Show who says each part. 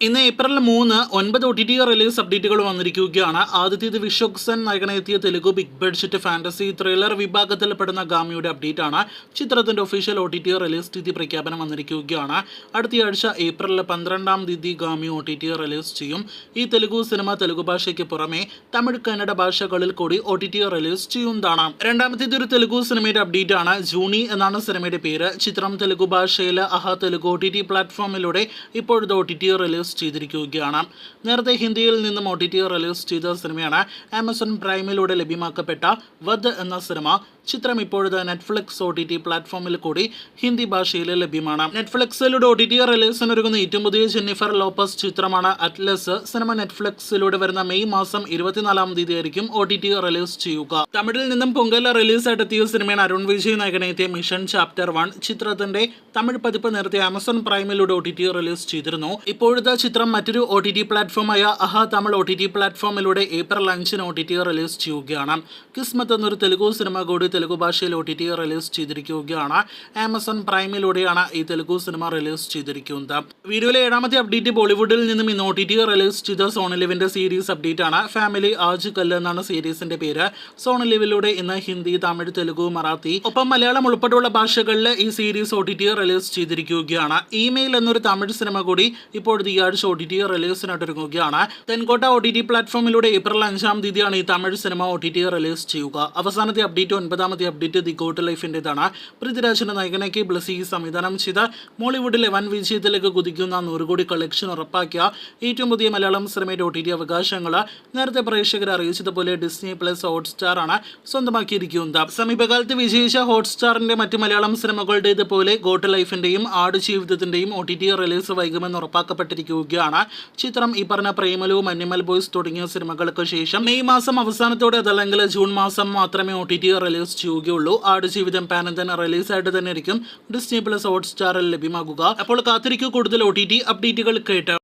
Speaker 1: ഇന്ന് April 3 9 OTT release updates വന്നിരിക്കുകയാണ്. ആദ്യത്തേത് വിശ്വക് സെൻ നായകനെത്തിയ Telugu big budget fantasy thriller വിഭാഗത്തിൽപ്പെടുന്ന ഗാമിയുടെ അപ്ഡേറ്റ് ആണ്. ചിത്രത്തിന്റെ ഒഫീഷ്യൽ OTT റിലീസ് തീയതി പ്രഖ്യാപനം വന്നിരിക്കുകയാണ്. അടുത്തയാഴ്ച ഏപ്രിൽ 12-ാം തീയതി ഗാമി OTT റിലീസ് ചെയ്യും. ഈ തെലുഗു സിനിമ തെലുഗു ഭാഷയ്ക്ക് പുറമെ തമിഴ് കന്നഡ ഭാഷകളിൽ കൂടി OTT റിലീസ് ചെയ്യുന്നതാണ്. രണ്ടാമത്തേത് ഒരു തെലുഗു സിനിമയുടെ അപ്ഡേറ്റ് ആണ്. ജൂണി എന്നാണ് സിനിമയുടെ പേര്. ചിത്രം തെലുഗു ഭാഷയിലെ അഹ തെലുഗു OTT പ്ലാറ്റ്ഫോമിലൂടെ ഇപ്പോഴത്തെ OTT റിലീസ് ചെയ്തിരിക്കുകയാണ്. നേരത്തെ ഹിന്ദിയിൽ നിന്നും OTT റിലീസ് ചെയ്ത സിനിമയാണ് ആമസോൺ പ്രൈമിലൂടെ ലഭ്യമാക്കപ്പെട്ട വധ് എന്ന സിനിമ. ചിത്രം ഇപ്പോഴത്തെ നെറ്റ്ഫ്ലിക്സ് OTT പ്ലാറ്റ്ഫോമിൽ കൂടി ഹിന്ദി ഭാഷയിൽ ലഭ്യമാണ്. നെറ്റ്ഫ്ലിക്സിലൂടെ OTT റിലീസിനൊരുങ്ങുന്ന ഏറ്റവും പുതിയ ജെന്നിഫർ ലോപ്പസ് ചിത്രമാണ് അറ്റ്ലസ്. സിനിമ നെറ്റ്ഫ്ലിക്സിലൂടെ വരുന്ന മെയ് മാസം 24-ാം തീയതി ആയിരിക്കും OTT റിലീസ് ചെയ്യുക. തമിഴിൽ നിന്നും പൊങ്കൽ റിലീസായിട്ട് എത്തിയ സിനിമയാണ് അരുൺ വിജയ് നായകനെത്തിയ മിഷൻ ചാപ്റ്റർ 1. ചിത്രത്തിന്റെ തമിഴ് പതിപ്പ് നേരത്തെ ആമസോൺ പ്രൈമിലൂടെ OTT റിലീസ് ചെയ്തിരുന്നു. ഇപ്പോഴത്തെ ചിത്രം മറ്റൊരു OTT പ്ലാറ്റ്ഫോമായ അഹ തമിഴ് OTT പ്ലാറ്റ്ഫോമിലൂടെ ഏപ്രിൽ 5-ന് OTT റിലീസ് ചെയ്യുകയാണ്. കിസ്മത്ത് എന്നൊരു തെലുഗു സിനിമ കൂടി തെലുഗു ഭാഷയിൽ OTT റിലീസ് ചെയ്തിരിക്കുകയാണ്. ആമസോൺ പ്രൈമിലൂടെയാണ് ഈ തെലുഗു സിനിമ റിലീസ് ചെയ്തിരിക്കുന്നത്. വീഡിയോയിലെ 7-ാമത്തെ അപ്ഡേറ്റ് ബോളിവുഡിൽ നിന്നും ഇന്ന് OTT റിലീസ് ചെയ്ത സോണി ലിവിന്റെ സീരീസ് അപ്ഡേറ്റ് ആണ്. ഫാമിലി ആജ് കല്ല് എന്നാണ് സീരീസിന്റെ പേര്. സോണി ലിവിലൂടെ ഇന്ന് ഹിന്ദി, തമിഴ്, തെലുഗു, മറാത്തി ഒപ്പം മലയാളം ഉൾപ്പെടെയുള്ള ഭാഷകളിൽ ഈ സീരീസ് OTT റിലീസ് ചെയ്തിരിക്കുകയാണ്. ഇമെയിൽ എന്നൊരു തമിഴ് സിനിമ കൂടി ഇപ്പോഴത്തെ ഈ ആഴ്ച OTT റിലീസിനായിട്ടിറങ്ങുകയാണ്. തെൻകോട്ട OTT പ്ലാറ്റ്ഫോമിലൂടെ ഏപ്രിൽ 5-ാം തീയതിയാണ് ഈ തമിഴ് സിനിമ OTT റിലീസ് ചെയ്യുക. അവസാനത്തെ അപ്ഡേറ്റ് 9-ാമത്തെ അപ്ഡേറ്റ് ദി ഗോട്ട് ലൈഫിൻ്റെതാണ്. പൃഥ്വിരാജിന്റെ നായകനാക്കി ബ്ലസി സംവിധാനം ചെയ്ത മോളിവുഡിലെ വൻ വിജയത്തിലേക്ക് കുതിക്കുന്ന 100 കോടി കളക്ഷൻ ഉറപ്പാക്കിയ ഏറ്റവും പുതിയ മലയാളം സിനിമയുടെ OTT അവകാശങ്ങൾ നേരത്തെ പ്രേക്ഷകരെ അറിയിച്ചതുപോലെ ഡിസ്നി പ്ലസ് ഹോട്ട്സ്റ്റാർ ആണ് സ്വന്തമാക്കിയിരിക്കുന്നത്. സമീപകാലത്ത് വിജയിച്ച ഹോട്ട്സ്റ്റാറിന്റെ മറ്റ് മലയാളം സിനിമകളുടേതുപോലെ ഗോട്ട് ലൈഫിന്റെയും ആടുജീവിതത്തിന്റെയും OTT റിലീസ് വൈകുമെന്ന് ഉറപ്പാക്കപ്പെട്ടിരിക്കുകയാണ്. ചിത്രം ഈ പറഞ്ഞ പ്രേമലു, അനിമൽ ബോയ്സ് തുടങ്ങിയ സിനിമകൾക്ക് ശേഷം മെയ് മാസം അവസാനത്തോടെ അതല്ലെങ്കിൽ ജൂൺ മാസം മാത്രമേ OTT റിലീസ് ചെയ്യുകയുള്ളൂ. ആടുജീവിതം പാനന്തൻ റിലീസായിട്ട് തന്നെ ആയിരിക്കും ഡിസ്നി പ്ലസ് ഹോട്ട്സ്റ്റാറിൽ ലഭ്യമാകുക. അപ്പോൾ കാത്തിരിക്കൂ കൂടുതൽ OTT അപ്ഡേറ്റുകൾ കേട്ട്.